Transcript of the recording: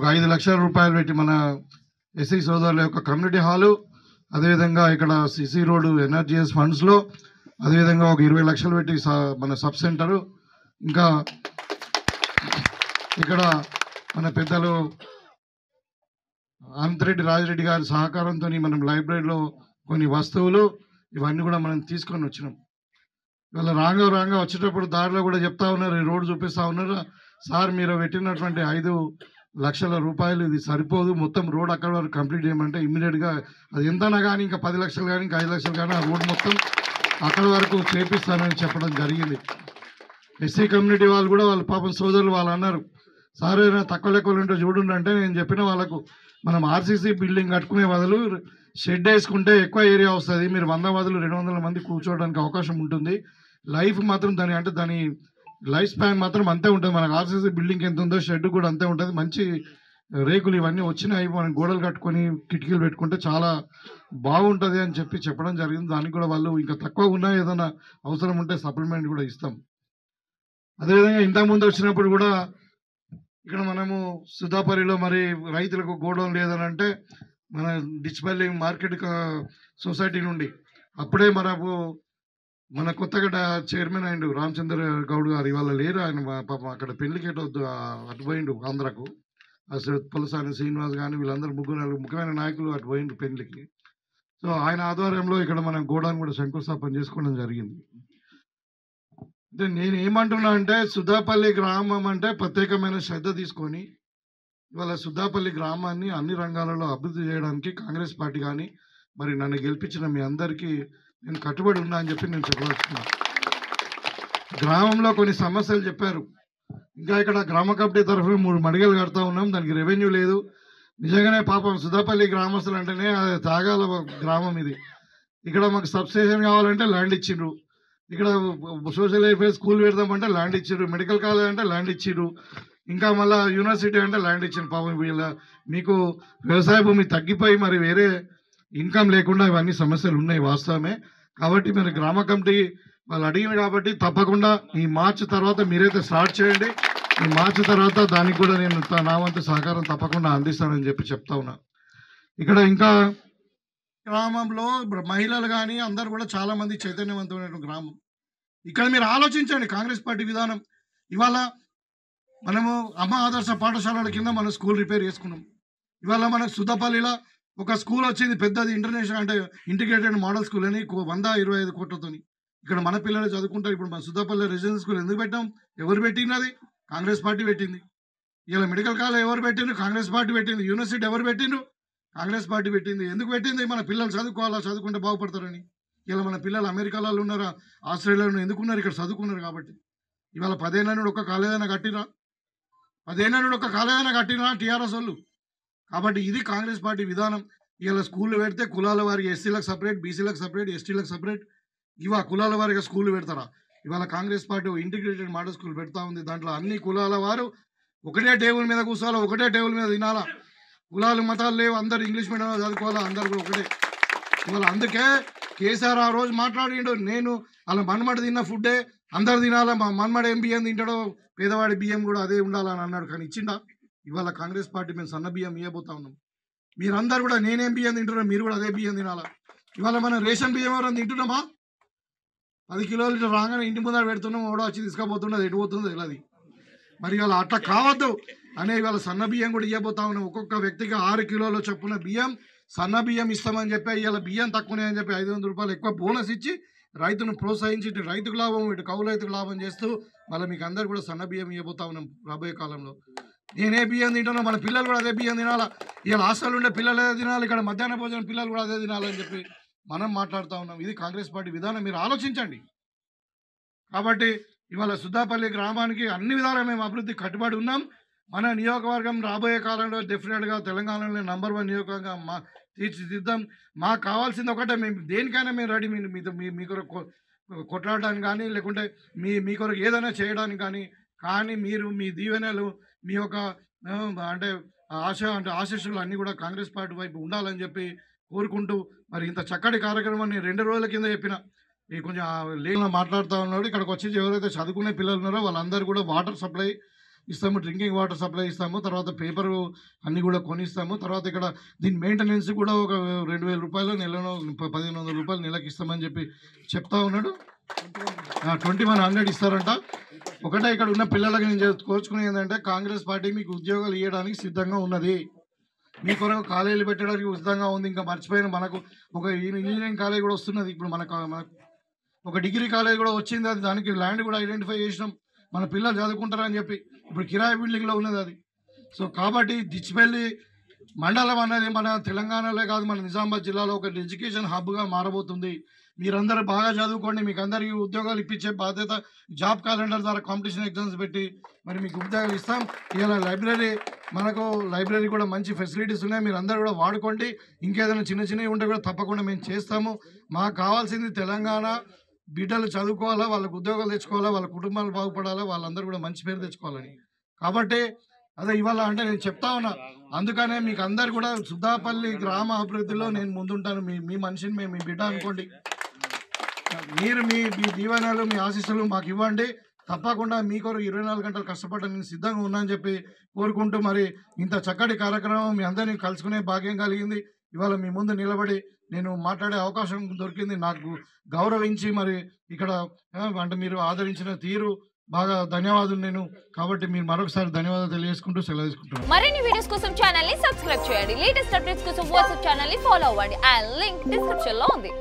ఒక 5 లక్షల రూపాయలు పెట్టి మన ఎస్సీ సోదరుల యొక్క కమ్యూనిటీ హాలు, అదేవిధంగా ఇక్కడ సిసి రోడ్డు ఎన్ఆర్జీఎస్ ఫండ్స్లో, అదేవిధంగా ఒక 20 లక్షలు పెట్టి మన సబ్ సెంటరు, ఇంకా ఇక్కడ మన పెద్దలు అనంతరెడ్డి రాజిరెడ్డి గారి సహకారంతో మనం లైబ్రరీలో కొన్ని వస్తువులు ఇవన్నీ కూడా మనం తీసుకొని వచ్చినాం. ఇవాళ రాంగా వచ్చేటప్పుడు దారిలో కూడా చెప్తా ఉన్నారు, ఈ రోడ్డు చూపిస్తూ ఉన్నారు, సార్ మీరు పెట్టినటువంటి 5 లక్షల రూపాయలు ఇది సరిపోదు, మొత్తం రోడ్ అక్కడ వరకు కంప్లీట్ చేయమంటే ఇమ్మీడియట్గా అది ఎంతనా కానీ ఇంకా 10 లక్షలు కానీ ఇంకా 5 లక్షలు కానీ ఆ రోడ్ మొత్తం అక్కడ వరకు చేపిస్తానని చెప్పడం జరిగింది. ఎస్సీ కమ్యూనిటీ వాళ్ళు కూడా వాళ్ళ పాపం సోదరులు వాళ్ళు అన్నారు, సార్ ఏదైనా తక్కువ లెక్కలు ఉంటే చూడండి అంటే నేను చెప్పిన వాళ్ళకు మనం ఆర్సీసీ బిల్డింగ్ కట్టుకునే బదులు షెడ్ వేసుకుంటే ఎక్కువ ఏరియా వస్తుంది, మీరు 100 బదులు 200 మంది కూర్చోవడానికి అవకాశం ఉంటుంది, లైఫ్ మాత్రం దాని లైఫ్ స్పాన్ మాత్రం అంతే ఉంటుంది, మనకు ఆర్సీసీ బిల్డింగ్ ఎంత ఉందో షెడ్ కూడా అంతే ఉంటుంది, మంచి రేకులు ఇవన్నీ వచ్చినాయి, మనం గోడలు కట్టుకొని కిటికీలు పెట్టుకుంటే చాలా బాగుంటుంది అని చెప్పడం జరిగింది. దానికి కూడా వాళ్ళు ఇంకా తక్కువ ఉన్నా ఏదైనా అవసరం ఉంటే సప్లిమెంట్ కూడా ఇస్తాం. అదేవిధంగా ఇంతకుముందు వచ్చినప్పుడు కూడా ఇక్కడ మనము సుధాపల్లిలో మరి రైతులకు గోడౌన్ లేదని అంటే మన డిచ్పల్లి మార్కెట్ సొసైటీ నుండి అప్పుడే మన కొత్తగడ్డ చైర్మన్ అయిండు రామచంద్ర గౌడ్ గారు, ఇవాళ లేరు ఆయన, పాపం అక్కడ పెళ్లికి అటు పోయిండు ఆంధ్రకు, అసలు పులసాని శ్రీనివాస్ కానీ వీళ్ళందరూ ముఖ్యమైన నాయకులు అటు పోయిండు పెళ్లికి. సో ఆయన ఆధ్వర్యంలో ఇక్కడ మనం గోడౌన్ కూడా శంకుస్థాపన చేసుకోవడం జరిగింది. అంటే నేను ఏమంటున్నా అంటే సుధాపల్లి గ్రామం అంటే ప్రత్యేకమైన శ్రద్ధ తీసుకొని ఇవాళ సుధాపల్లి గ్రామాన్ని అన్ని రంగాలలో అభివృద్ధి చేయడానికి కాంగ్రెస్ పార్టీ కానీ మరి నన్ను గెలిపించిన మీ అందరికీ నేను కట్టుబడి ఉన్నా అని చెప్పి నేను చెప్పవచ్చున్నా. గ్రామంలో కొన్ని సమస్యలు చెప్పారు, ఇంకా ఇక్కడ గ్రామ కమిటీ తరఫున 3 మడిగలు కడతా ఉన్నాం, దానికి రెవెన్యూ లేదు. నిజంగానే పాపం సుధాపల్లి గ్రామస్తులు అంటేనే అది తాగాల గ్రామం ఇది. ఇక్కడ మాకు సబ్స్టేషన్ కావాలంటే ల్యాండ్ ఇచ్చిండ్రు, ఇక్కడ సోషల్ వెల్ఫేర్ స్కూల్ పెడదామంటే ల్యాండ్ ఇచ్చిర్రు, మెడికల్ కాలేజ్ అంటే ల్యాండ్ ఇచ్చిర్రు, ఇంకా మళ్ళీ యూనివర్సిటీ అంటే ల్యాండ్ ఇచ్చిండ్రు. పాపం వీళ్ళ మీకు వ్యవసాయ భూమి తగ్గిపోయి మరి వేరే ఇన్కమ్ లేకుండా ఇవన్నీ సమస్యలు ఉన్నాయి వాస్తవమే. కాబట్టి మరి గ్రామ కమిటీ వాళ్ళు అడిగిన కాబట్టి తప్పకుండా ఈ మార్చి తర్వాత మీరైతే స్టార్ట్ చేయండి, ఈ మార్చి తర్వాత దానికి కూడా నేను నా వంతు సహకారం తప్పకుండా అందిస్తానని చెప్పి చెప్తా ఉన్నా. ఇక్కడ ఇంకా గ్రామంలో మహిళలు కానీ అందరు కూడా చాలా మంది చైతన్యవంతమైన గ్రామం. ఇక్కడ మీరు ఆలోచించండి, కాంగ్రెస్ పార్టీ విధానం ఇవాళ మనము అమ్మ ఆదర్శ పాఠశాలల కింద మనం స్కూల్ రిపేర్ చేసుకున్నాం. ఇవాళ మనకు సుద్దపల్లిలో ఒక స్కూల్ వచ్చింది పెద్దది, ఇంటర్నేషనల్ అంటే ఇంటిగ్రేటెడ్ మోడల్ స్కూల్ అని 125 కోట్లతో. ఇక్కడ మన పిల్లలు చదువుకుంటారు. ఇప్పుడు మన సుద్దపల్లి రెసిడెన్షియల్ స్కూల్ ఎందుకు పెట్టాం? ఎవరు పెట్టినది? కాంగ్రెస్ పార్టీ పెట్టింది. ఇలా మెడికల్ కాలేజ్ ఎవరు పెట్టిండ్రు? కాంగ్రెస్ పార్టీ పెట్టింది. యూనివర్సిటీ ఎవరు పెట్టిండ్రు? కాంగ్రెస్ పార్టీ పెట్టింది. ఎందుకు పెట్టింది? మన పిల్లలు చదువుకోవాలా, చదువుకుంటే బాగుపడతారని. ఇలా మన పిల్లలు అమెరికాలో ఉన్నారు, ఆస్ట్రేలియాలో ఎందుకున్నారు? ఇక్కడ చదువుకున్నారు కాబట్టి. ఇవాళ 10 ఏళ్ళ నుండి ఒక కాలేజ్ అయినా కట్టిరా? 10 ఏళ్ళ నుండి ఒక కాలేజ్ అయినా కట్టిరా టీఆర్ఎస్ వాళ్ళు? కాబట్టి ఇది కాంగ్రెస్ పార్టీ విధానం. ఇలా స్కూళ్ళు పెడితే కులాల వారికి ఎస్సీలకు సపరేట్, బీసీలకు సపరేట్, ఎస్టీలకు సపరేట్, ఇవా కులాల వారిగా స్కూళ్ళు పెడతారా? ఇవాళ Congress party integrated model school పెడతా ఉంది. దాంట్లో అన్ని కులాల వారు ఒకటే టేబుల్ మీద కూర్చోవాలా, ఒకటే టేబుల్ మీద తినాలా. కులాలు మతాలు లేవు, అందరు ఇంగ్లీష్ మీడియంలో చదువుకోవాలా, అందరు కూడా ఒకటే. ఇవాళ అందుకే కేసీఆర్ ఆ రోజు మాట్లాడిండు, నేను అలా మన్మడి తిన్న ఫుడ్డే అందరు తినాలా, మా మన్మడి ఏం బియ్యం తింటాడో పేదవాడి బియ్యం కూడా అదే ఉండాలని అన్నాడు. కానీ ఇచ్చిండా? ఇవాళ కాంగ్రెస్ పార్టీ మేము సన్న బియ్యం ఇవ్వబోతా ఉన్నాం. మీరందరూ కూడా నేనేం బియ్యం తింటున్నా, మీరు కూడా అదే బియ్యం తినాలా. ఇవాళ మనం రేషన్ బియ్యం ఎవరైనా తింటున్నామా? 10 కిలోలు ఇట్లా రాగానే ఇంటి ముందర పెడుతున్నాం, ఓడో వచ్చి తీసుకుపోతున్నది, ఎటుపోతుందో తెలియదు. మరి ఇవాళ అట్లా కావద్దు అనే ఇవాళ సన్న బియ్యం కూడా ఇవ్వబోతా ఉన్నాం. ఒక్కొక్క వ్యక్తికి 6 కిలోల చొప్పున బియ్యం సన్న బియ్యం ఇస్తామని చెప్పి, ఇవాళ బియ్యం తక్కువనే అని చెప్పి 500 రూపాయలు ఎక్కువ బోనస్ ఇచ్చి రైతును ప్రోత్సహించి ఇటు రైతుకు లాభం, ఇటు కౌలు రైతుకు లాభం చేస్తూ మళ్ళీ మీకు అందరు కూడా సన్న బియ్యం ఇవ్వబోతా ఉన్నాం రాబోయే కాలంలో. నేనే బియ్యం తింటున్నా, మన పిల్లలు కూడా అదే బియ్యం తినాలా. ఇవాళ హాస్టల్ ఉండే పిల్లలు అదే తినాలి, ఇక్కడ మధ్యాహ్న భోజనం పిల్లలు కూడా అదే తినాలని చెప్పి మనం మాట్లాడుతూ ఉన్నాం. ఇది కాంగ్రెస్ పార్టీ విధానం, మీరు ఆలోచించండి. కాబట్టి ఇవాళ సుద్దాపల్లి గ్రామానికి అన్ని విధాలుగా మేము అభివృద్ధి కట్టుబడి ఉన్నాం. మన నియోజకవర్గం రాబోయే కాలంలో డెఫినెట్గా తెలంగాణలో నంబర్ 1 నియోజకవర్గంగా తీర్చిదిద్దాం. మాకు కావాల్సింది ఒకటే, మేము దేనికైనా మేము రెడీ, మీ కొరకు కొట్లాడడానికి కానీ, లేకుంటే మీ కొరకు ఏదైనా చేయడానికి కానీ మీరు మీ దీవెనలు, మీ యొక్క అంటే ఆశీస్సులు అన్నీ కూడా కాంగ్రెస్ పార్టీ వైపు ఉండాలని చెప్పి కోరుకుంటూ, మరి ఇంత చక్కటి కార్యక్రమాన్ని 2 రోజుల కింద చెప్పిన ఈ కొంచెం లేని మాట్లాడుతూ ఉన్నాడు. ఇక్కడికి వచ్చి ఎవరైతే చదువుకునే పిల్లలు ఉన్నారో వాళ్ళందరూ కూడా వాటర్ సప్లై ఇస్తాము, డ్రింకింగ్ వాటర్ సప్లై ఇస్తాము, తర్వాత పేపరు అన్నీ కూడా కొనిస్తాము. తర్వాత ఇక్కడ దీని మెయింటెనెన్స్ కూడా ఒక 2,000 రూపాయలు నెలలో 1,500 రూపాయలు నెలకి ఇస్తామని చెప్పి చెప్తా ఉన్నాడు. 2100 ఇస్తారంట. ఒకటే ఇక్కడ ఉన్న పిల్లలకి నేను కోరుచుకునేది ఏంటంటే కాంగ్రెస్ పార్టీ మీకు ఉద్యోగాలు ఇవ్వడానికి సిద్ధంగా ఉన్నది. మీ కొరకు కాలేజీలు పెట్టడానికి సిద్ధంగా ఉంది. ఇంకా మర్చిపోయిన మనకు ఒక ఇంజనీరింగ్ కాలేజ్ కూడా వస్తున్నది. ఇప్పుడు మనకు ఒక డిగ్రీ కాలేజ్ కూడా వచ్చింది. అది దానికి ల్యాండ్ కూడా ఐడెంటిఫై చేసినాం. మన పిల్లలు చదువుకుంటారని చెప్పి ఇప్పుడు కిరాయి బిల్డింగ్లో ఉన్నది అది. సో కాబట్టి దిచ్చిపల్లి మండలం అనేది మన తెలంగాణలో కాదు, మన నిజామాబాద్ జిల్లాలో ఒక ఎడ్యుకేషన్ హబ్గా మారబోతుంది. మీరందరూ బాగా చదువుకోండి, మీకు అందరికీ ఉద్యోగాలు ఇప్పించే బాధ్యత జాబ్ క్యాలెండర్ ద్వారా కాంపిటీషన్ ఎగ్జామ్స్ పెట్టి మరి మీకు ఉద్యోగాలు ఇస్తాం. ఇలా లైబ్రరీ కూడా మంచి ఫెసిలిటీస్ ఉన్నాయి, మీరు అందరూ కూడా వాడుకోండి. ఇంకేదైనా చిన్న చిన్నవి ఉంటే కూడా తప్పకుండా మేము చేస్తాము. మాకు కావాల్సింది తెలంగాణ బిడ్డలు చదువుకోవాలా, వాళ్ళకు ఉద్యోగాలు తెచ్చుకోవాలా, వాళ్ళ కుటుంబాలు బాగుపడాలా, వాళ్ళందరూ కూడా మంచి పేరు తెచ్చుకోవాలని. కాబట్టి అదే ఇవాళ అంటే నేను చెప్తా ఉన్నా. అందుకనే మీకు అందరు కూడా సుద్దాపల్లి గ్రామ అభివృద్ధిలో నేను ముందుంటాను. మీ మనిషిని మీ బిడ్డ అనుకోండి. మీరు మీ దీవెనలు మీ ఆశీస్సులు మాకు ఇవ్వండి. తప్పకుండా మీ కొరకు 24 గంటలు కష్టపడడానికి నేను సిద్ధంగా ఉన్నానని చెప్పి కోరుకుంటూ మరి ఇంత చక్కటి కార్యక్రమం మీ అందరినీ కలుసుకునే భాగ్యం కలిగింది. ఇవాళ మీ ముందు నిలబడి నేను మాట్లాడే అవకాశం దొరికింది. నాకు గౌరవించి మరి ఇక్కడ అంటే మీరు ఆదరించిన తీరు బాగా ధన్యవాదాలు. నేను కాబట్టి మీరు మరొకసారి ధన్యవాదాలు తెలియజేసుకుంటూ సెలవు తీసుకుంటున్నాను. మరిన్ని వీడియోస్ కోసం ఛానల్ ని సబ్స్క్రైబ్ చేయండి. లేటెస్ట్ అప్డేట్స్ కోసం వాట్సాప్ ఛానల్ ని ఫాలో అవ్వండి. ఆ లింక్ డిస్క్రిప్షన్ లో ఉంది.